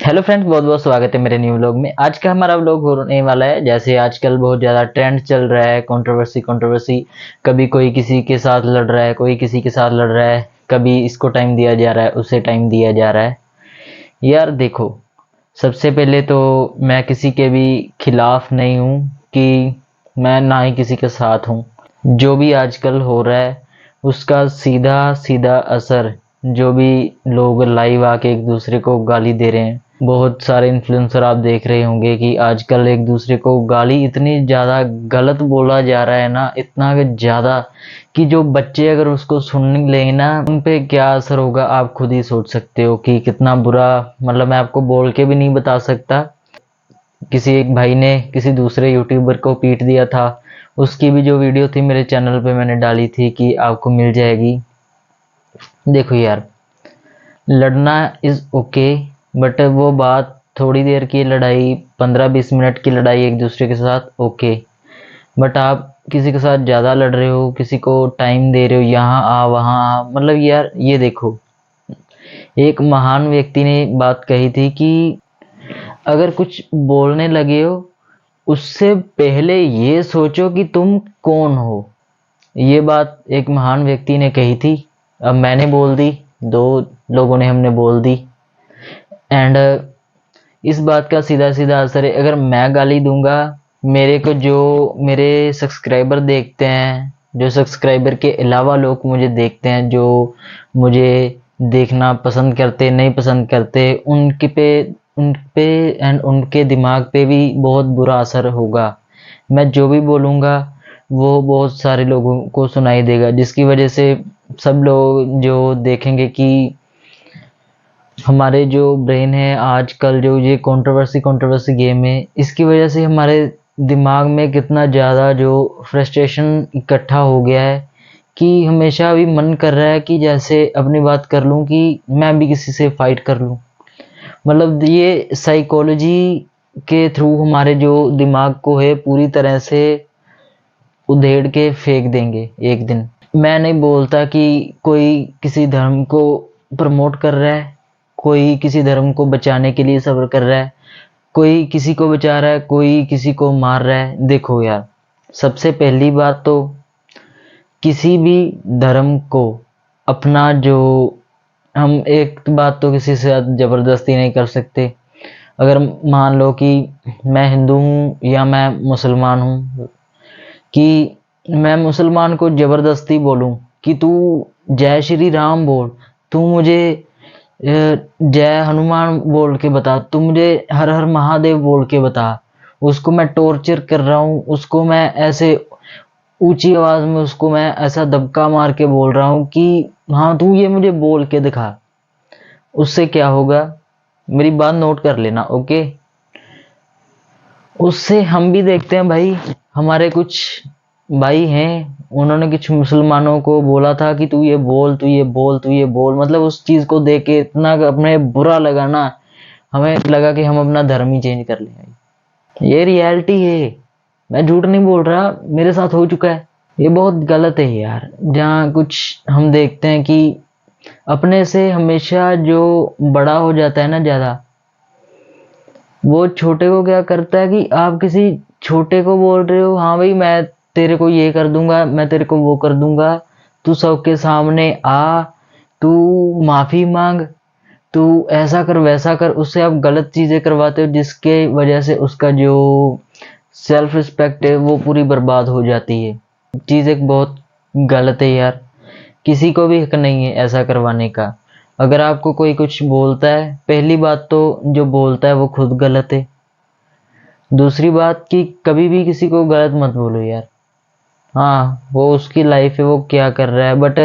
Hello friends, बहुत बहुत स्वागत है मेरे न्यू व्लॉग में। आज का हमारा व्लॉग होने वाला है, जैसे आजकल बहुत ज़्यादा ट्रेंड चल रहा है, कंट्रोवर्सी। कभी कोई किसी के साथ लड़ रहा है, कोई किसी के साथ लड़ रहा है, कभी इसको टाइम दिया जा रहा है, उसे टाइम दिया जा रहा है। यार देखो, सबसे पहले तो मैं किसी के भी खिलाफ नहीं हूँ कि मैं ना ही किसी के साथ हूँ। जो भी आजकल हो रहा है उसका सीधा सीधा असर, जो भी लोग लाइव आके एक दूसरे को गाली दे रहे हैं, बहुत सारे इन्फ्लुएंसर आप देख रहे होंगे कि आजकल एक दूसरे को गाली इतनी ज़्यादा गलत बोला जा रहा है ना, इतना ज़्यादा कि जो बच्चे अगर उसको सुन लें ना, उन पे क्या असर होगा आप खुद ही सोच सकते हो कि कितना बुरा। मतलब मैं आपको बोल के भी नहीं बता सकता। किसी एक भाई ने किसी दूसरे यूट्यूबर को पीट दिया था, उसकी भी जो वीडियो थी मेरे चैनल पे मैंने डाली थी कि आपको मिल जाएगी। देखो यार, लड़ना इज़ ओके, बट वो बात थोड़ी देर की लड़ाई, 15-20 मिनट की लड़ाई एक दूसरे के साथ ओके। बट आप किसी के साथ ज़्यादा लड़ रहे हो, किसी को टाइम दे रहे हो, यहाँ आ वहाँ आ, मतलब यार ये देखो, एक महान व्यक्ति ने बात कही थी कि अगर कुछ बोलने लगे हो उससे पहले ये सोचो कि तुम कौन हो। ये बात एक महान व्यक्ति ने कही थी। अब मैंने बोल दी, दो लोगों ने हमने बोल दी, एंड इस बात का सीधा सीधा असर है। अगर मैं गाली दूंगा, मेरे को जो मेरे सब्सक्राइबर देखते हैं, जो सब्सक्राइबर के अलावा लोग मुझे देखते हैं, जो मुझे देखना पसंद करते नहीं पसंद करते, उन पे एंड उनके दिमाग पे भी बहुत बुरा असर होगा। मैं जो भी बोलूँगा वो बहुत सारे लोगों को सुनाई देगा, जिसकी वजह से सब लोग जो देखेंगे कि हमारे जो ब्रेन है आजकल, जो ये कंट्रोवर्सी गेम है, इसकी वजह से हमारे दिमाग में कितना ज़्यादा जो फ्रस्ट्रेशन इकट्ठा हो गया है कि हमेशा अभी मन कर रहा है कि जैसे अपनी बात कर लूं, कि मैं भी किसी से फाइट कर लूं। मतलब ये साइकोलॉजी के थ्रू हमारे जो दिमाग को है पूरी तरह से उधेड़ के फेंक देंगे एक दिन। मैं नहीं बोलता कि कोई किसी धर्म को प्रमोट कर रहा है, कोई किसी धर्म को बचाने के लिए सब्र कर रहा है, कोई किसी को बचा रहा है, कोई किसी को मार रहा है। देखो यार, सबसे पहली बात तो किसी भी धर्म को अपना जो, हम एक बात तो किसी से जबरदस्ती नहीं कर सकते। अगर मान लो कि मैं हिंदू हूँ या मैं मुसलमान हूँ, कि मैं मुसलमान को जबरदस्ती बोलूं कि तू जय श्री राम बोल, तू मुझे जय हनुमान बोल के बता, तू मुझे हर हर महादेव बोल के बता, उसको मैं टॉर्चर कर रहा हूँ, उसको मैं ऐसे ऊंची आवाज में उसको मैं ऐसा दबका मार के बोल रहा हूँ कि हाँ तू ये मुझे बोल के दिखा। उससे क्या होगा, मेरी बात नोट कर लेना, ओके। उससे हम भी देखते हैं भाई, हमारे कुछ भाई हैं, उन्होंने कुछ मुसलमानों को बोला था कि तू ये बोल, तू ये बोल, तू ये बोल। मतलब उस चीज को देख के इतना अपने बुरा लगा ना, हमें लगा कि हम अपना धर्म ही चेंज कर लें। ये रियलिटी है, मैं झूठ नहीं बोल रहा, मेरे साथ हो चुका है। ये बहुत गलत है यार, जहाँ कुछ हम देखते हैं कि अपने से हमेशा जो बड़ा हो जाता है ना ज्यादा, वो छोटे को क्या करता है कि आप किसी छोटे को बोल रहे हो, हाँ भाई मैं तेरे को ये कर दूंगा, मैं तेरे को वो कर दूंगा, तू सबके सामने आ, तू माफी मांग, तू ऐसा कर वैसा कर। उससे आप गलत चीजें करवाते हो, जिसके वजह से उसका जो सेल्फ रिस्पेक्ट है वो पूरी बर्बाद हो जाती है। चीज एक बहुत गलत है यार, किसी को भी हक नहीं है ऐसा करवाने का। अगर आपको कोई कुछ बोलता है, पहली बात तो जो बोलता है वो खुद गलत है। दूसरी बात कि कभी भी किसी को गलत मत बोलो यार। हाँ वो उसकी लाइफ है, वो क्या कर रहा है, बट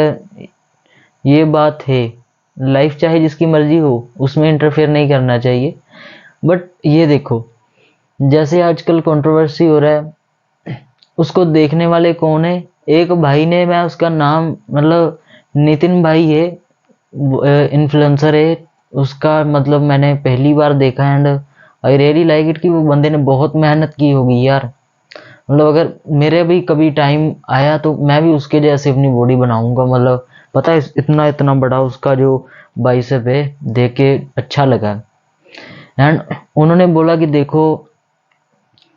ये बात है, लाइफ चाहे जिसकी मर्जी हो उसमें इंटरफेयर नहीं करना चाहिए। बट ये देखो, जैसे आजकल कंट्रोवर्सी हो रहा है, उसको देखने वाले कौन है। एक भाई ने, मैं उसका नाम, मतलब नितिन भाई है, इन्फ्लुएंसर है, उसका मतलब मैंने पहली बार देखा, and I really like it कि वो बंदे ने बहुत मेहनत की होगी यार। मतलब अगर मेरे भी कभी टाइम आया तो मैं भी उसके जैसे अपनी बॉडी बनाऊंगा। मतलब पता है, इतना इतना बड़ा उसका जो बाइसेप है, देख के अच्छा लगा। एंड उन्होंने बोला कि देखो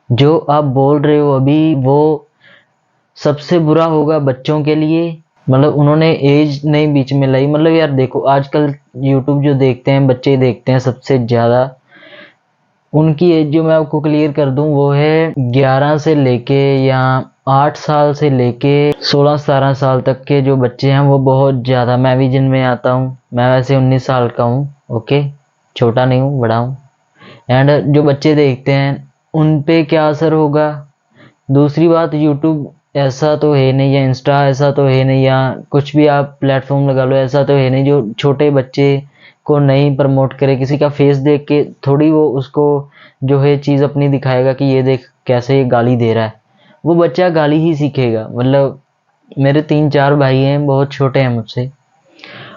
जो आप बोल रहे हो अभी वो सबसे बुरा होगा बच्चों के लिए। मतलब उन्होंने एज नहीं बीच में लाई। मतलब यार देखो आजकल यूट्यूब जो देखते हैं बच्चे देखते हैं सबसे ज़्यादा, उनकी एज जो मैं आपको क्लियर कर दूं वो है 11 से लेके या 8 साल से लेके 16-17 साल तक के जो बच्चे हैं वो बहुत ज़्यादा, मैं भी जिनमें आता हूँ। मैं वैसे 19 साल का हूँ, ओके, छोटा नहीं हूँ बड़ा हूँ। एंड जो बच्चे देखते हैं उन पे क्या असर होगा। दूसरी बात, यूट्यूब ऐसा तो है नहीं या इंस्टा ऐसा तो है नहीं या कुछ भी आप प्लेटफॉर्म लगा लो ऐसा तो है नहीं जो छोटे बच्चे को नहीं प्रमोट करे। किसी का फेस देख के थोड़ी वो उसको जो है चीज़ अपनी दिखाएगा कि ये देख कैसे ये गाली दे रहा है। वो बच्चा गाली ही सीखेगा। मतलब मेरे 3-4 भाई हैं बहुत छोटे हैं मुझसे,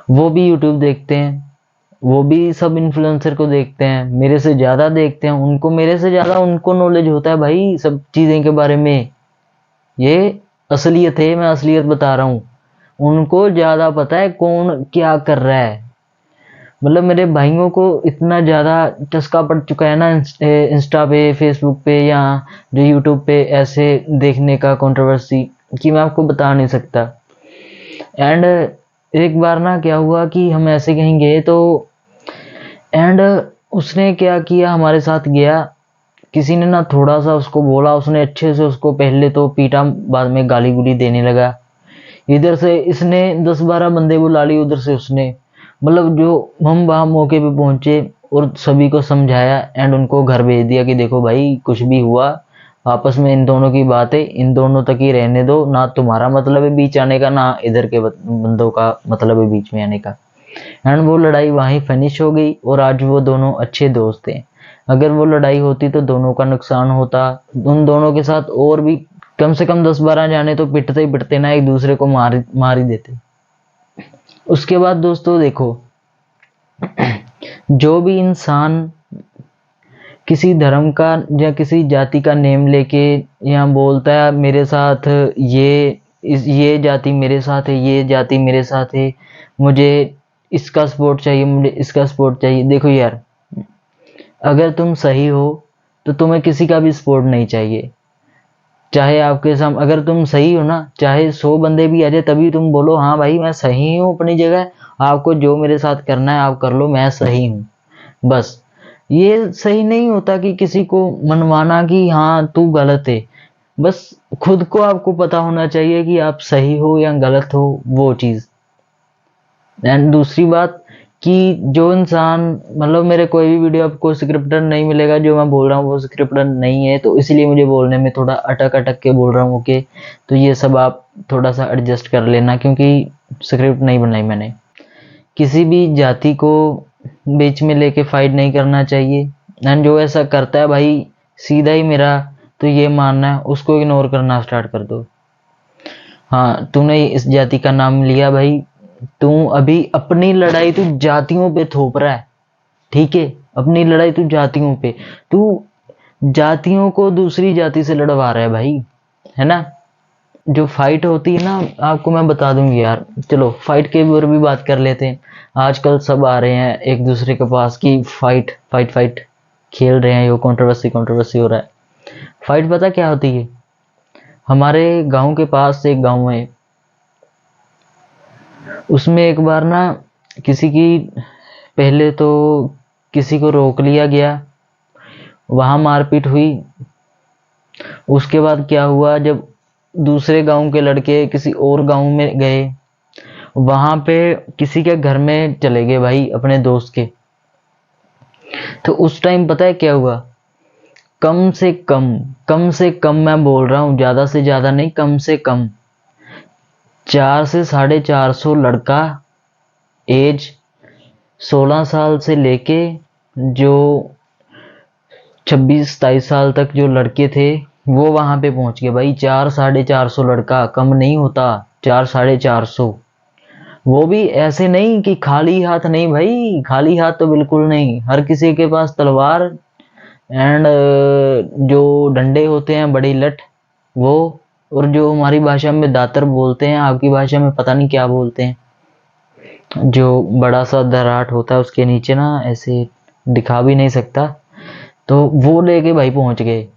वो भी यूट्यूब देखते हैं, वो भी सब इन्फ्लुएंसर को देखते हैं, मेरे से ज़्यादा देखते हैं। उनको मेरे से ज़्यादा उनको नॉलेज होता है भाई सब चीज़ें के बारे में। ये असलियत है, मैं असलियत बता रहा हूँ। उनको ज़्यादा पता है कौन क्या कर रहा है। मतलब मेरे भाइयों को इतना ज़्यादा चस्का पड़ चुका है ना इंस्टा पे, फेसबुक पे या जो यूट्यूब पे ऐसे देखने का कंट्रोवर्सी, कि मैं आपको बता नहीं सकता। एंड एक बार ना क्या हुआ कि हम ऐसे कहीं गए तो एंड उसने क्या किया, हमारे साथ गया, किसी ने ना थोड़ा सा उसको बोला, उसने अच्छे से उसको पहले तो पीटा, बाद में गाली गुली देने लगा। इधर से इसने 10-12 बंदे बुला लिए, उधर से उसने। मतलब जो हम वहाँ मौके पे पहुंचे और सभी को समझाया एंड उनको घर भेज दिया कि देखो भाई कुछ भी हुआ आपस में इन दोनों की बात है, इन दोनों तक ही रहने दो, ना तुम्हारा मतलब है बीच आने का ना इधर के बंदों का मतलब है बीच में आने का। एंड वो लड़ाई वहीं फिनिश हो गई और आज वो दोनों अच्छे दोस्त हैं। अगर वो लड़ाई होती तो दोनों का नुकसान होता। उन दोनों के साथ और भी कम से कम 10-12 जाने तो पिटते ही पिटते ना, एक दूसरे को मार ही देते। उसके बाद दोस्तों देखो, जो भी इंसान किसी धर्म का या किसी जाति का नेम लेके या बोलता है मेरे साथ ये जाति मेरे साथ है, ये जाति मेरे साथ है, मुझे इसका सपोर्ट चाहिए, मुझे इसका सपोर्ट चाहिए। देखो यार, अगर तुम सही हो तो तुम्हें किसी का भी सपोर्ट नहीं चाहिए। चाहे आपके सामने अगर तुम सही हो ना, चाहे 100 बंदे भी आ जाए तभी तुम बोलो हाँ भाई मैं सही हूँ अपनी जगह, आपको जो मेरे साथ करना है आप कर लो, मैं सही हूँ। बस ये सही नहीं होता कि किसी को मनवाना कि हाँ तू गलत है। बस खुद को आपको पता होना चाहिए कि आप सही हो या गलत हो, वो चीज़। एंड दूसरी बात कि जो इंसान, मतलब मेरे कोई भी वीडियो आपको स्क्रिप्टेड नहीं मिलेगा, जो मैं बोल रहा हूँ वो स्क्रिप्टेड नहीं है, तो इसलिए मुझे बोलने में थोड़ा अटक अटक के बोल रहा हूँ, ओके। तो ये सब आप थोड़ा सा एडजस्ट कर लेना क्योंकि स्क्रिप्ट नहीं बनाई मैंने। किसी भी जाति को बीच में लेके फाइट नहीं करना चाहिए। एंड जो ऐसा करता है भाई, सीधा ही मेरा तो ये मानना है उसको इग्नोर करना स्टार्ट कर दो। हाँ तूने इस जाति का नाम लिया भाई, तू अभी अपनी लड़ाई तू जातियों पे थोप रहा है, ठीक है, अपनी लड़ाई तू जातियों पे, तू जातियों को दूसरी जाति से लड़वा रहा है भाई, है ना। जो फाइट होती है ना, आपको मैं बता दूंगी यार, चलो फाइट के ऊपर भी बात कर लेते हैं। आजकल सब आ रहे हैं एक दूसरे के पास कि फाइट फाइट फाइट खेल रहे हैं, यो कंट्रोवर्सी कंट्रोवर्सी हो रहा है। फाइट पता क्या होती है, हमारे गांव के पास से एक गांव है, उसमें एक बार ना किसी की, पहले तो किसी को रोक लिया गया, वहां मारपीट हुई। उसके बाद क्या हुआ, जब दूसरे गांव के लड़के किसी और गांव में गए, वहां पे किसी के घर में चले गए भाई अपने दोस्त के। तो उस टाइम पता है क्या हुआ, कम से कम मैं बोल रहा हूँ, ज्यादा से ज्यादा नहीं, कम से कम 400 से 450 लड़का, एज 16 साल से लेके जो 26-27 साल तक जो लड़के थे वो वहां पे पहुंच गए भाई। 400-450 लड़का, कम नहीं होता, 400-450। वो भी ऐसे नहीं कि खाली हाथ, नहीं भाई, खाली हाथ तो बिल्कुल नहीं, हर किसी के पास तलवार एंड जो डंडे होते हैं बड़ी लठ, वो, और जो हमारी भाषा में दातर बोलते हैं, आपकी भाषा में पता नहीं क्या बोलते हैं, जो बड़ा सा दराट होता है उसके नीचे ना ऐसे दिखा भी नहीं सकता, तो वो लेके भाई पहुंच गए।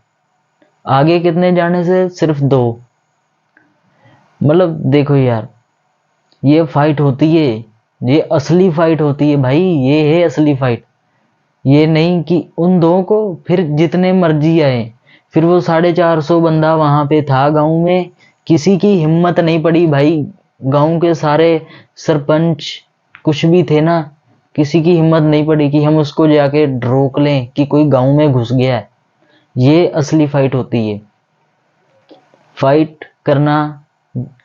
आगे कितने जाने से? सिर्फ 2। मतलब देखो यार, ये फाइट होती है, ये असली फाइट होती है भाई, ये है असली फाइट। ये नहीं कि उन 2 को फिर जितने मर्जी आए, फिर वो 450 बंदा वहां पे था गांव में, किसी की हिम्मत नहीं पड़ी भाई। गांव के सारे सरपंच कुछ भी थे ना, किसी की हिम्मत नहीं पड़ी कि हम उसको जाके रोक लें कि कोई गांव में घुस गया है। ये असली फाइट होती है। फाइट करना,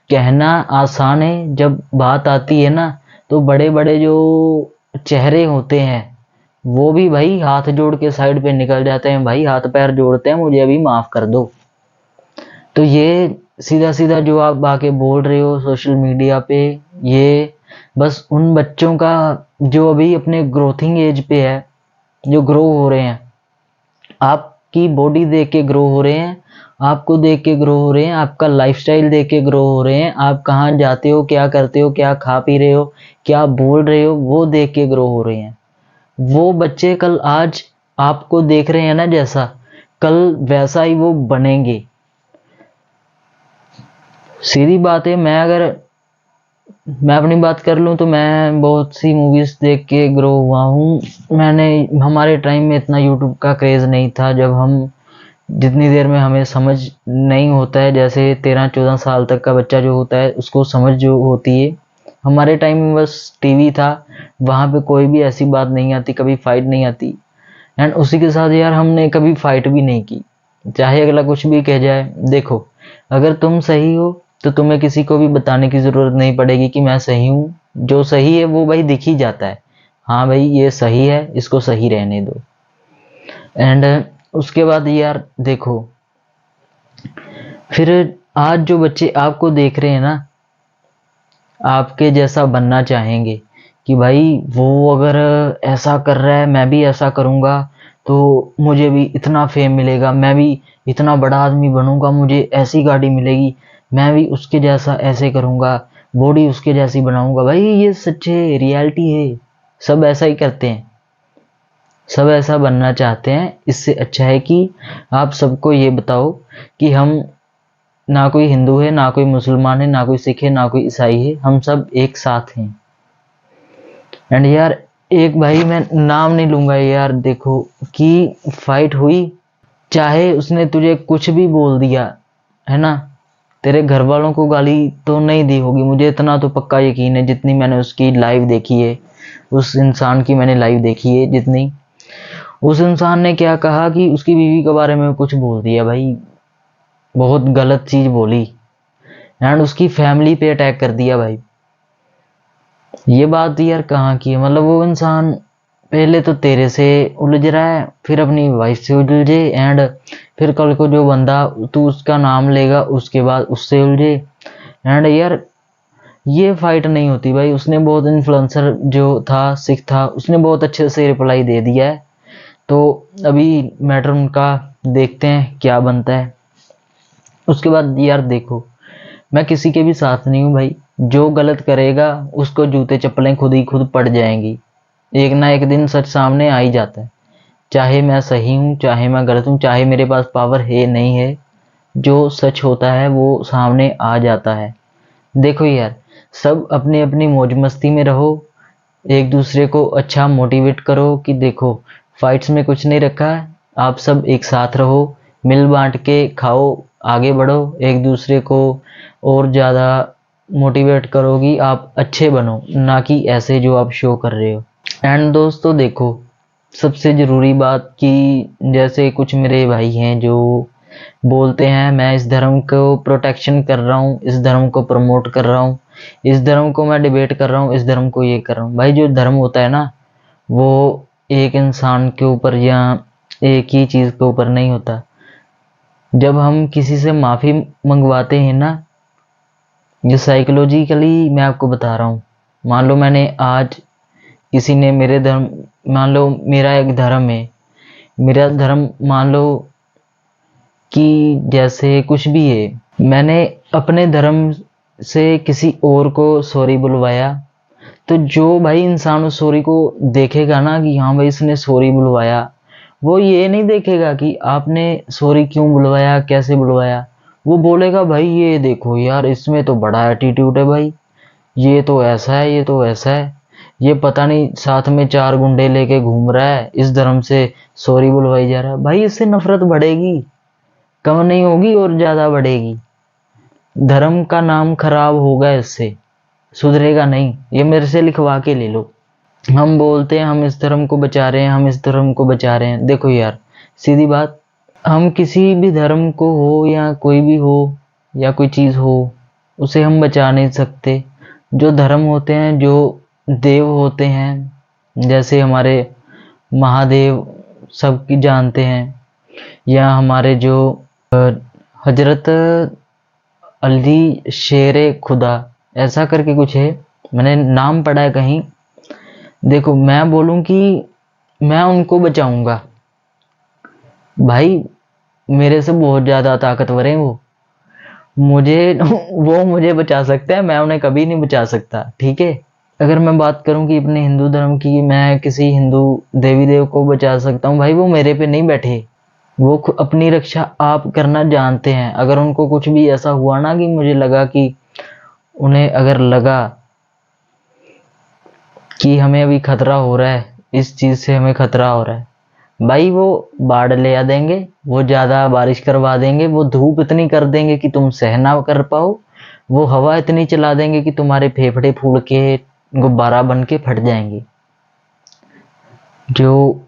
कहना आसान है, जब बात आती है ना, तो बड़े बड़े जो चेहरे होते हैं वो भी भाई हाथ जोड़ के साइड पे निकल जाते हैं, भाई हाथ पैर जोड़ते हैं, मुझे अभी माफ कर दो। तो ये सीधा सीधा जो आप आके बोल रहे हो सोशल मीडिया पे, ये बस उन बच्चों का जो अभी अपने ग्रोथिंग एज पे है, जो ग्रो हो रहे हैं। आपकी बॉडी देख के ग्रो हो रहे हैं, आपको देख के ग्रो हो रहे हैं, आपका लाइफस्टाइल देख के ग्रो हो रहे हैं, आप कहाँ जाते हो, क्या करते हो, क्या खा पी रहे हो, क्या बोल रहे हो, वो देख के ग्रो हो रहे हैं। वो बच्चे कल आज आपको देख रहे हैं ना जैसा, कल वैसा ही वो बनेंगे। सीधी बात है, मैं अपनी बात कर लूँ तो मैं बहुत सी मूवीज देख के ग्रो हुआ हूँ। मैंने हमारे टाइम में इतना यूट्यूब का क्रेज नहीं था, जब हम जितनी देर में हमें समझ नहीं होता है, जैसे 13-14 साल तक का बच्चा जो होता है उसको समझ जो होती है, हमारे टाइम में बस टीवी था, वहां पे कोई भी ऐसी बात नहीं आती, कभी फाइट नहीं आती। एंड उसी के साथ यार हमने कभी फाइट भी नहीं की, चाहे अगला कुछ भी कह जाए। देखो, अगर तुम सही हो तो तुम्हें किसी को भी बताने की जरूरत नहीं पड़ेगी कि मैं सही हूँ। जो सही है वो भाई दिख ही जाता है, हाँ भाई ये सही है, इसको सही रहने दो। एंड उसके बाद यार देखो, फिर आज जो बच्चे आपको देख रहे हैं ना, आपके जैसा बनना चाहेंगे कि भाई वो अगर ऐसा कर रहा है मैं भी ऐसा करूँगा तो मुझे भी इतना फेम मिलेगा, मैं भी इतना बड़ा आदमी बनूंगा, मुझे ऐसी गाड़ी मिलेगी, मैं भी उसके जैसा ऐसे करूँगा, बॉडी उसके जैसी बनाऊंगा। भाई ये सच है, रियलिटी है, सब ऐसा ही करते हैं, सब ऐसा बनना चाहते हैं। इससे अच्छा है कि आप सबको ये बताओ कि हम, ना कोई हिंदू है, ना कोई मुसलमान है, ना कोई सिख है, ना कोई ईसाई है, हम सब एक साथ हैं। एंड यार एक भाई, मैं नाम नहीं लूंगा यार, देखो कि फाइट हुई, चाहे उसने तुझे कुछ भी बोल दिया है ना, तेरे घर वालों को गाली तो नहीं दी होगी, मुझे इतना तो पक्का यकीन है, जितनी मैंने उसकी लाइव देखी है, उस इंसान की मैंने लाइव देखी है जितनी, उस इंसान ने क्या कहा कि उसकी बीवी के बारे में कुछ बोल दिया भाई, बहुत गलत चीज बोली, एंड उसकी फैमिली पे अटैक कर दिया भाई। ये बात यार कहाँ की है? मतलब वो इंसान पहले तो तेरे से उलझ रहा है, फिर अपनी वाइफ से उलझे, एंड फिर कल को जो बंदा तू उसका नाम लेगा उसके बाद उससे उलझे। एंड यार ये फाइट नहीं होती भाई। उसने बहुत, इन्फ्लुएंसर जो था सिख था, उसने बहुत अच्छे से रिप्लाई दे दिया है, तो अभी मैटर उनका देखते हैं क्या बनता है। उसके बाद यार देखो, मैं किसी के भी साथ नहीं हूँ भाई, जो गलत करेगा उसको जूते चप्पलें खुद ही खुद पड़ जाएंगी, एक ना एक दिन सच सामने आ ही जाता है, चाहे मैं सही हूँ चाहे मैं गलत हूँ, चाहे मेरे पास पावर है नहीं है, जो सच होता है वो सामने आ जाता है। देखो यार, सब अपनी अपनी मौज मस्ती में रहो, एक दूसरे को अच्छा मोटिवेट करो कि देखो फाइट्स में कुछ नहीं रखा है, आप सब एक साथ रहो, मिल बांट के खाओ, आगे बढ़ो, एक दूसरे को और ज़्यादा मोटिवेट करो कि आप अच्छे बनो, ना कि ऐसे जो आप शो कर रहे हो। एंड दोस्तों देखो, सबसे ज़रूरी बात कि जैसे कुछ मेरे भाई हैं जो बोलते हैं मैं इस धर्म को प्रोटेक्शन कर रहा हूँ, इस धर्म को प्रमोट कर रहा हूँ, इस धर्म को मैं डिबेट कर रहा हूँ, इस धर्म को ये कर रहा हूँ। भाई जो धर्म होता है ना, वो एक इंसान के ऊपर या एक ही चीज़ के ऊपर नहीं होता। जब हम किसी से माफ़ी मंगवाते हैं ना, ये साइकोलॉजिकली मैं आपको बता रहा हूँ, मान लो मैंने आज किसी ने मेरे धर्म, मान लो मेरा एक धर्म है, मेरा धर्म मान लो कि जैसे कुछ भी है, मैंने अपने धर्म से किसी और को सॉरी बुलवाया, तो जो भाई इंसान उस सॉरी को देखेगा ना कि हाँ भाई इसने सॉरी बुलवाया, वो ये नहीं देखेगा कि आपने सॉरी क्यों बुलवाया, कैसे बुलवाया। वो बोलेगा भाई ये देखो यार, इसमें तो बड़ा एटीट्यूड है भाई, ये तो ऐसा है, ये तो ऐसा है, ये पता नहीं साथ में 4 गुंडे लेके घूम रहा है, इस धर्म से सॉरी बुलवाई जा रहा है। भाई इससे नफरत बढ़ेगी, कम नहीं होगी और ज्यादा बढ़ेगी। धर्म का नाम खराब होगा इससे, सुधरेगा नहीं। ये मेरे से लिखवा के ले लो। हम बोलते हैं हम इस धर्म को बचा रहे हैं, हम इस धर्म को बचा रहे हैं। देखो यार, सीधी बात, हम किसी भी धर्म को हो या कोई भी हो या कोई चीज हो, उसे हम बचा नहीं सकते। जो धर्म होते हैं, जो देव होते हैं, जैसे हमारे महादेव सबकी जानते हैं, या हमारे जो हजरत अली शेरे खुदा, ऐसा करके कुछ है, मैंने नाम पढ़ा है कहीं। देखो मैं बोलूं कि मैं उनको बचाऊंगा, भाई मेरे से बहुत ज्यादा ताकतवर है वो, मुझे वो मुझे बचा सकते हैं, मैं उन्हें कभी नहीं बचा सकता, ठीक है। अगर मैं बात करूं कि अपने हिंदू धर्म की, मैं किसी हिंदू देवी देव को बचा सकता हूं, भाई वो मेरे पे नहीं बैठे, वो अपनी रक्षा आप करना जानते हैं। अगर उनको कुछ भी ऐसा हुआ ना कि मुझे लगा कि उन्हें अगर लगा कि हमें अभी खतरा हो रहा है, इस चीज से हमें खतरा हो रहा है, भाई वो बाढ़ ले आ देंगे, वो ज्यादा बारिश करवा देंगे, वो धूप इतनी कर देंगे कि तुम सह ना कर पाओ, वो हवा इतनी चला देंगे कि तुम्हारे फेफड़े फूल के गुब्बारा बन के फट जाएंगे। जो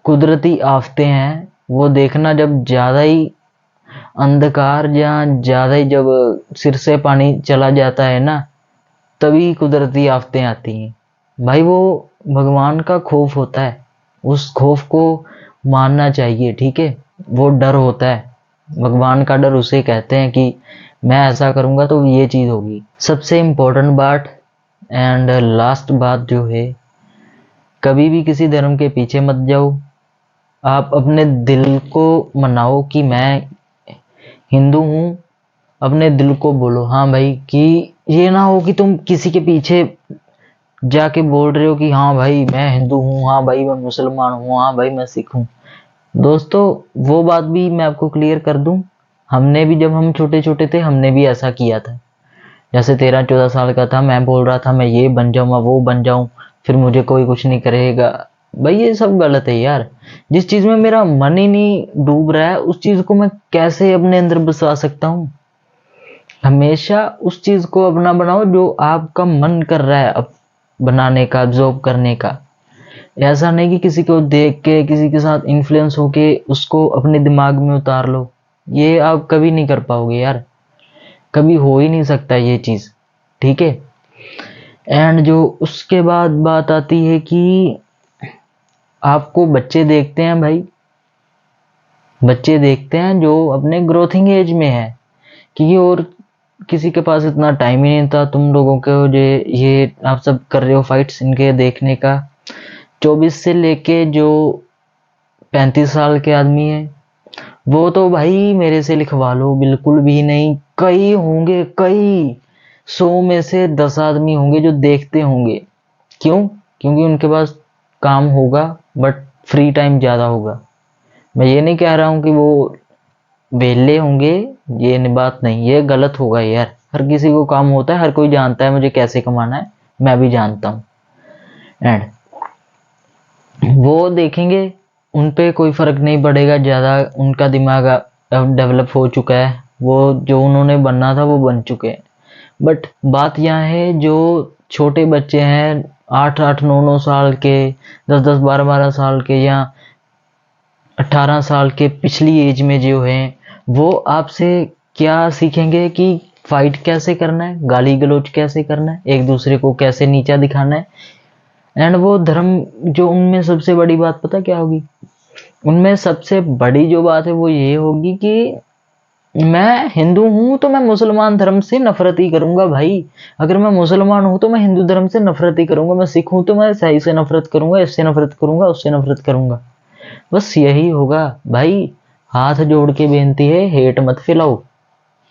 कुदरती आफतें हैं वो देखना, जब ज्यादा ही अंधकार या ज्यादा ही जब सिर से पानी चला जाता है ना, तभी कुदरती आफतें आती हैं। भाई वो भगवान का खौफ होता है, उस खौफ को मानना चाहिए, ठीक है। वो डर होता है, भगवान का डर उसे कहते हैं कि मैं ऐसा करूंगा तो ये चीज होगी। सबसे इम्पोर्टेंट बात एंड लास्ट बात जो है, कभी भी किसी धर्म के पीछे मत जाओ। आप अपने दिल को मनाओ कि मैं हिंदू हूं, अपने दिल को बोलो हाँ भाई, कि ये ना हो कि तुम किसी के पीछे जाके बोल रहे हो कि हाँ भाई मैं हिंदू हूँ, हाँ भाई मैं मुसलमान हूँ, हाँ भाई मैं सिख हूँ। दोस्तों वो बात भी मैं आपको क्लियर कर दूं, हमने भी जब हम छोटे छोटे थे हमने भी ऐसा किया था। जैसे 13-14 साल का था, मैं बोल रहा था मैं ये बन जाऊँ, मैं वो बन जाऊँ, फिर मुझे कोई कुछ नहीं करेगा। भाई ये सब गलत है यार। जिस चीज में मेरा मन ही नहीं डूब रहा है, उस चीज को मैं कैसे अपने अंदर बसा सकता हूँ। हमेशा उस चीज को अपना बनाओ जो आपका मन कर रहा है अब बनाने का, जॉब करने का। ऐसा नहीं कि किसी को देख के, किसी के साथ इन्फ्लुएंस होके उसको अपने दिमाग में उतार लो। ये आप कभी नहीं कर पाओगे यार, कभी हो ही नहीं सकता ये चीज, ठीक है। एंड जो उसके बाद बात आती है कि आपको बच्चे देखते हैं भाई, बच्चे देखते हैं जो अपने ग्रोथिंग एज में है, क्योंकि और किसी के पास इतना टाइम ही नहीं था तुम लोगों को ये आप सब कर रहे हो फाइट्स इनके देखने का। 24 से लेके जो 35 साल के आदमी है, वो तो भाई मेरे से लिखवा लो, बिल्कुल भी नहीं। कई होंगे, कई 100 में से 10 आदमी होंगे जो देखते होंगे। क्यों? क्योंकि उनके पास काम होगा बट फ्री टाइम ज्यादा होगा। मैं ये नहीं कह रहा हूं कि वो वेले होंगे, ये बात नहीं, ये गलत होगा यार। हर किसी को काम होता है, हर कोई जानता है मुझे कैसे कमाना है, मैं भी जानता हूँ। एंड वो देखेंगे, उन पे कोई फर्क नहीं पड़ेगा ज्यादा, उनका दिमाग डेवलप हो चुका है, वो जो उन्होंने बनना था वो बन चुके हैं। बट बात यहाँ है जो छोटे बच्चे हैं, 8-8 9 9 साल के, 10 10 12 12 साल के, या 18 साल के पिछली एज में जो हैं, वो आपसे क्या सीखेंगे कि फाइट कैसे करना है, गाली गलौज कैसे करना है, एक दूसरे को कैसे नीचा दिखाना है। एंड वो धर्म जो उनमें सबसे बड़ी बात पता क्या होगी, उनमें सबसे बड़ी जो बात है वो ये होगी कि मैं हिंदू हूं तो मैं मुसलमान धर्म से नफरत ही करूंगा भाई। अगर मैं मुसलमान हूं तो मैं हिंदू धर्म से नफरत ही करूंगा, मैं सिख हूं तो मैं ईसाई से नफरत करूंगा, इससे नफरत करूंगा, उससे नफरत करूंगा। बस यही होगा भाई। हाथ जोड़ के बेनती है, हेट मत फैलाओ,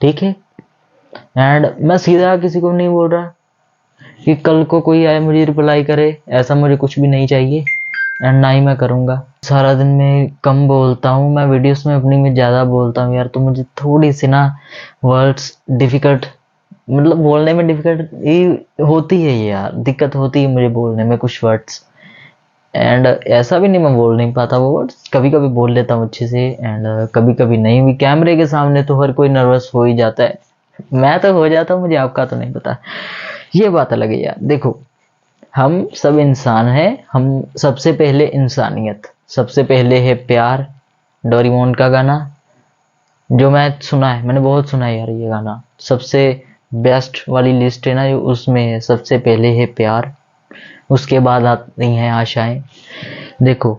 ठीक है। एंड मैं सीधा किसी को नहीं बोल रहा, कि कल को कोई आए मुझे रिप्लाई करे, ऐसा मुझे कुछ भी नहीं चाहिए एंड ना ही मैं करूँगा। सारा दिन मैं कम बोलता हूँ, मैं वीडियोस में अपनी में ज़्यादा बोलता हूँ यार, तो मुझे थोड़ी सी ना वर्ड्स डिफ़िकल्ट, मतलब बोलने में डिफ़िकल्ट ही होती है यार, दिक्कत होती है मुझे बोलने में कुछ वर्ड्स। एंड ऐसा भी नहीं मैं बोल नहीं पाता वो वर्ड्स, कभी कभी बोल लेता हूँ अच्छे से एंड कभी कभी नहीं भी। कैमरे के सामने तो हर कोई नर्वस हो ही जाता है, मैं तो हो जाता हूँ, मुझे आपका तो नहीं पता। ये बात अलग है यार। देखो, हम सब इंसान हैं, हम सबसे पहले इंसानियत, सबसे पहले है प्यार। डोरेमोन का गाना जो मैं सुना है, मैंने बहुत सुना है यार ये गाना, सबसे बेस्ट वाली लिस्ट है ना जो, उसमें है सबसे पहले है प्यार, उसके बाद आती हैं आशाएं। देखो,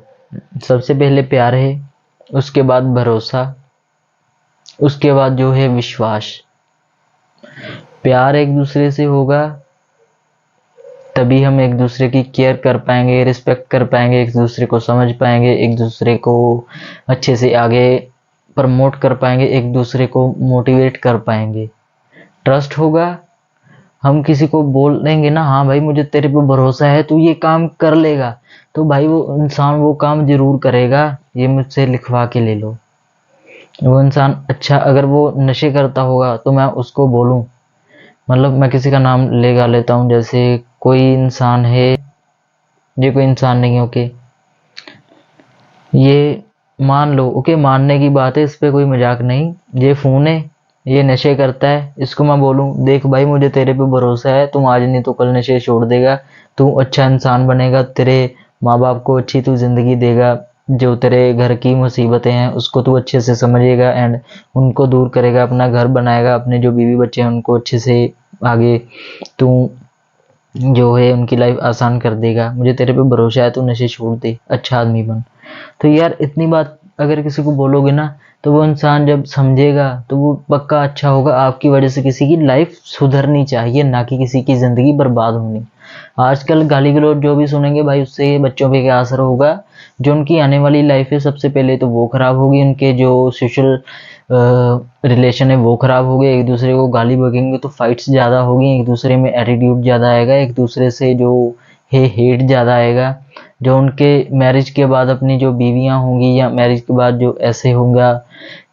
सबसे पहले प्यार है, उसके बाद भरोसा, उसके बाद जो है विश्वास। प्यार एक दूसरे से होगा तभी हम एक दूसरे की केयर कर पाएंगे, रिस्पेक्ट कर पाएंगे, एक दूसरे को समझ पाएंगे, एक दूसरे को अच्छे से आगे प्रमोट कर पाएंगे, एक दूसरे को मोटिवेट कर पाएंगे। ट्रस्ट होगा, हम किसी को बोल देंगे ना, हाँ भाई मुझे तेरे पे भरोसा है, तू ये काम कर लेगा, तो भाई वो इंसान वो काम जरूर करेगा, ये मुझसे लिखवा के ले लो। वो इंसान अच्छा, अगर वो नशे करता होगा तो मैं उसको बोलूं, मतलब मैं किसी का नाम लेगा लेता हूँ, जैसे कोई इंसान है, ये कोई इंसान नहीं है ओके, ये मान लो ओके, मानने की बात है, इस पे कोई मजाक नहीं, ये फोन है, ये नशे करता है, इसको मैं बोलूं देख भाई मुझे तेरे पे भरोसा है, तू आज नहीं तो कल नशे छोड़ देगा, तू अच्छा इंसान बनेगा, तेरे माँ बाप को अच्छी तू जिंदगी देगा, जो तेरे घर की मुसीबतें हैं उसको तू अच्छे से समझेगा एंड उनको दूर करेगा, अपना घर बनाएगा, अपने जो बीवी बच्चे हैं उनको अच्छे से आगे तू जो है उनकी लाइफ आसान कर देगा, मुझे तेरे पे भरोसा है, तू नशे छोड़ दे, अच्छा आदमी बन। तो यार इतनी बात अगर किसी को बोलोगे ना, तो वो इंसान जब समझेगा तो वो पक्का अच्छा होगा। आपकी वजह से किसी की लाइफ सुधरनी चाहिए, ना कि किसी की जिंदगी बर्बाद होनी। आजकल गाली गलौज जो भी सुनेंगे भाई, उससे बच्चों पे क्या असर होगा, जो उनकी आने वाली लाइफ है सबसे पहले तो वो खराब होगी, उनके जो सोशल रिलेशन है वो खराब हो गए, एक दूसरे को गाली बकेंगे तो फाइट्स ज़्यादा होगी, एक दूसरे में एटीट्यूड ज़्यादा आएगा, एक दूसरे से जो है हेट ज़्यादा आएगा। जो उनके मैरिज के बाद अपनी जो बीवियां होंगी या मैरिज के बाद जो ऐसे होगा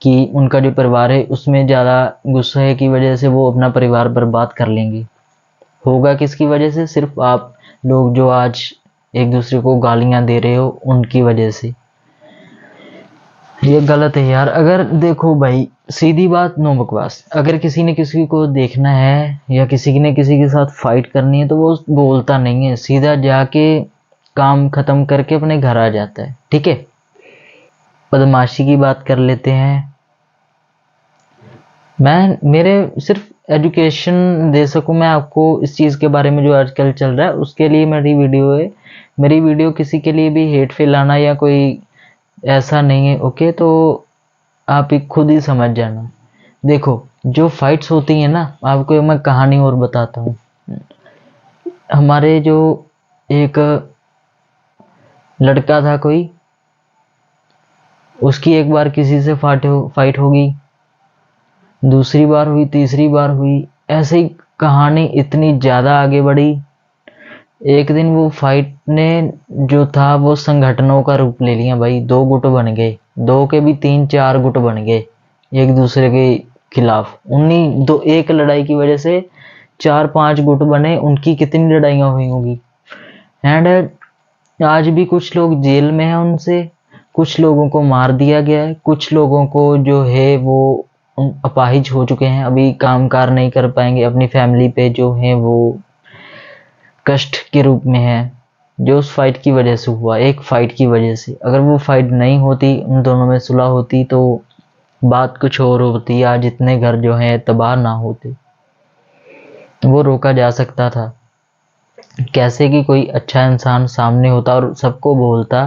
कि उनका जो परिवार है उसमें ज़्यादा गुस्से की वजह से वो अपना परिवार बर्बाद कर लेंगे। होगा किसकी वजह से? सिर्फ आप लोग जो आज एक दूसरे को गालियां दे रहे हो उनकी वजह से। ये गलत है यार। अगर देखो भाई, सीधी बात, नो बकवास, अगर किसी ने किसी को देखना है या किसी ने किसी के साथ फाइट करनी है तो वो बोलता नहीं है, सीधा जाके काम खत्म करके अपने घर आ जाता है। ठीक है, बदमाशी की बात कर लेते हैं। मैं मेरे सिर्फ एजुकेशन दे सकूं मैं आपको इस चीज़ के बारे में जो आजकल चल रहा है, उसके लिए मेरी वीडियो है। मेरी वीडियो किसी के लिए भी हेट फैलाना या कोई ऐसा नहीं है ओके, तो आप ही खुद ही समझ जाना। देखो, जो फाइट्स होती हैं ना, आपको मैं कहानी और बताता हूँ। हमारे जो एक लड़का था कोई, उसकी एक बार किसी से फाइट होगी, दूसरी बार हुई, तीसरी बार हुई, ऐसे ही कहानी इतनी ज़्यादा आगे बढ़ी। एक दिन वो फाइट ने जो था वो संगठनों का रूप ले लिया भाई, दो गुट बन गए, दो के भी तीन चार गुट बन गए एक दूसरे के खिलाफ। उन्हीं दो एक लड़ाई की वजह से चार पांच गुट बने, उनकी कितनी लड़ाइयाँ हुई होगी। एंड आज भी कुछ लोग जेल में हैं उनसे, कुछ लोगों को मार दिया गया है, कुछ लोगों को जो है वो अपाहिज हो चुके हैं, अभी कामकार नहीं कर पाएंगे, अपनी फैमिली पे जो है वो कष्ट के रूप में है, जो उस फाइट की वजह से हुआ, एक फाइट की वजह से। अगर वो फाइट नहीं होती, उन दोनों में सुलह होती, तो बात कुछ और होती, आज इतने घर जो हैं तबाह ना होते। वो रोका जा सकता था। कैसे कि कोई अच्छा इंसान सामने होता और सबको बोलता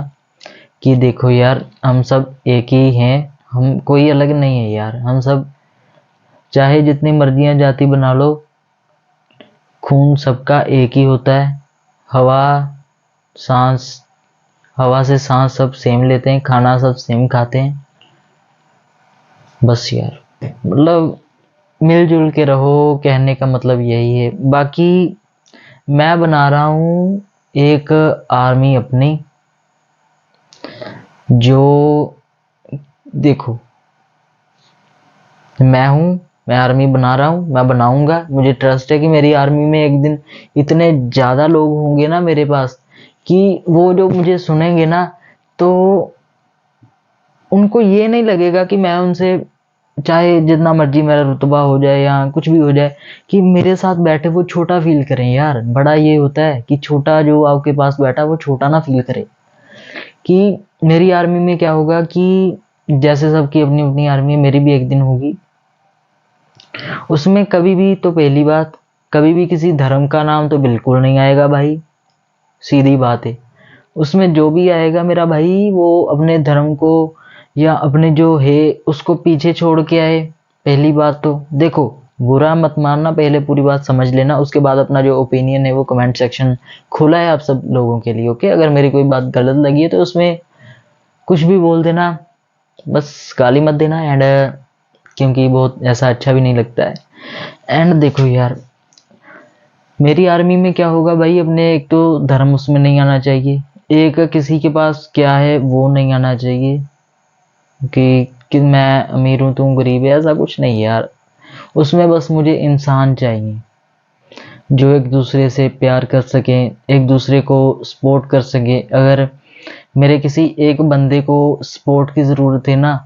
कि देखो यार हम सब एक ही हैं, हम कोई अलग नहीं है यार, हम सब चाहे जितनी मर्जियां जाति बना लो, खून सबका एक ही होता है। हवा सांस, हवा से सांस सब सेम लेते हैं, खाना सब सेम खाते हैं। बस यार, मतलब मिलजुल के रहो, कहने का मतलब यही है। बाकी मैं बना रहा हूँ एक आर्मी अपनी, जो देखो मैं आर्मी बना रहा हूँ, मैं बनाऊंगा। मुझे ट्रस्ट है कि मेरी आर्मी में एक दिन इतने ज़्यादा लोग होंगे ना मेरे पास, कि वो जो मुझे सुनेंगे ना, तो उनको ये नहीं लगेगा कि मैं उनसे, चाहे जितना मर्जी मेरा रुतबा हो जाए या कुछ भी हो जाए, कि मेरे साथ बैठे वो छोटा फील करें। यार बड़ा ये होता है कि छोटा जो आपके पास बैठा वो छोटा ना फील करे। कि मेरी आर्मी में क्या होगा कि जैसे सबकी अपनी अपनी आर्मी है, मेरी भी एक दिन होगी। उसमें कभी भी, तो पहली बात, कभी भी किसी धर्म का नाम तो बिल्कुल नहीं आएगा भाई, सीधी बात है। उसमें जो भी आएगा मेरा भाई, वो अपने धर्म को या अपने जो है उसको पीछे छोड़ के आए। पहली बात तो देखो, बुरा मत मानना, पहले पूरी बात समझ लेना, उसके बाद अपना जो ओपिनियन है वो कमेंट सेक्शन खुला है आप सब लोगों के लिए, ओके। अगर मेरी कोई बात गलत लगी है तो उसमें कुछ भी बोल देना, बस गाली मत देना। एंड क्योंकि बहुत ऐसा अच्छा भी नहीं लगता है। एंड देखो यार, मेरी आर्मी में क्या होगा भाई, अपने एक तो धर्म उसमें नहीं आना चाहिए, एक किसी के पास क्या है वो नहीं आना चाहिए, कि मैं अमीर हूँ तुम गरीब है, ऐसा कुछ नहीं है यार। उसमें बस मुझे इंसान चाहिए जो एक दूसरे से प्यार कर सके, एक दूसरे को सपोर्ट कर सके। अगर मेरे किसी एक बंदे को सपोर्ट की ज़रूरत है ना,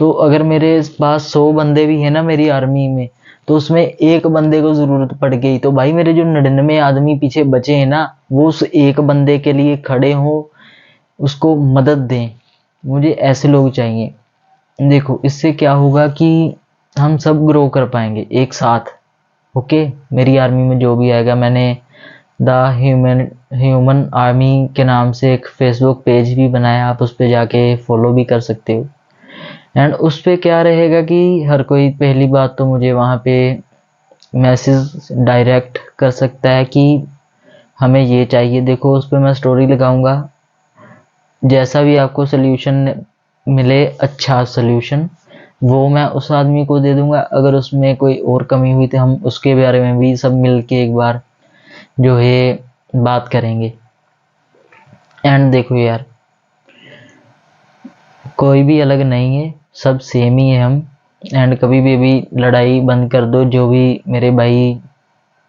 तो अगर मेरे पास 100 बंदे भी हैं ना मेरी आर्मी में, तो उसमें एक बंदे को ज़रूरत पड़ गई, तो भाई मेरे जो 99 आदमी पीछे बचे हैं ना, वो उस एक बंदे के लिए खड़े हों, उसको मदद दें। मुझे ऐसे लोग चाहिए। देखो इससे क्या होगा कि हम सब ग्रो कर पाएंगे एक साथ, ओके। मेरी आर्मी में जो भी आएगा, मैंने द ह्यूमन आर्मी के नाम से एक फेसबुक पेज भी बनाया, आप उस पर जाके फॉलो भी कर सकते हो। एंड उस पे क्या रहेगा कि हर कोई, पहली बात तो मुझे वहाँ पे मैसेज डायरेक्ट कर सकता है कि हमें ये चाहिए। देखो उस पे मैं स्टोरी लगाऊंगा, जैसा भी आपको सोल्यूशन मिले, अच्छा सोल्यूशन, वो मैं उस आदमी को दे दूंगा। अगर उसमें कोई और कमी हुई तो हम उसके बारे में भी सब मिल के एक बार जो है बात करेंगे। एंड देखो यार, कोई भी अलग नहीं है, सब सेम ही है हम। एंड कभी भी अभी लड़ाई बंद कर दो, जो भी मेरे भाई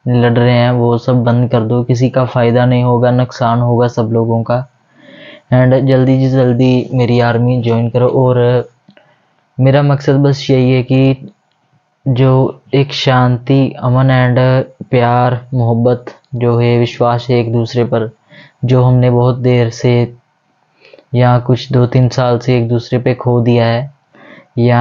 लड़ रहे हैं वो सब बंद कर दो, किसी का फ़ायदा नहीं होगा, नुकसान होगा सब लोगों का। एंड जल्दी से जल्दी मेरी आर्मी ज्वाइन करो। और मेरा मकसद बस यही है कि जो एक शांति, अमन एंड प्यार, मोहब्बत जो है, विश्वास है एक दूसरे पर, जो हमने बहुत देर से या कुछ 2-3 साल से एक दूसरे पे खो दिया है या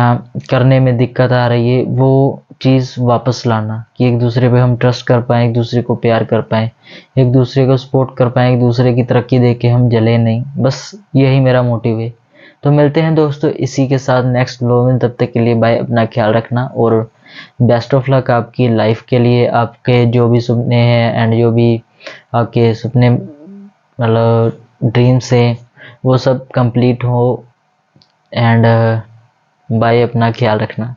करने में दिक्कत आ रही है, वो चीज़ वापस लाना, कि एक दूसरे पे हम ट्रस्ट कर पाएँ, एक दूसरे को प्यार कर पाएँ, एक दूसरे को सपोर्ट कर पाएँ, एक दूसरे की तरक्की देख के हम जले नहीं। बस यही मेरा मोटिव है। तो मिलते हैं दोस्तों इसी के साथ नेक्स्ट व्लॉग में, तब तक के लिए बाय, अपना ख्याल रखना और बेस्ट ऑफ लक आपकी लाइफ के लिए। आपके जो भी सपने हैं एंड जो भी आपके सपने, मतलब ड्रीम्स हैं, वो सब कंप्लीट हो। एंड बाय, अपना ख्याल रखना।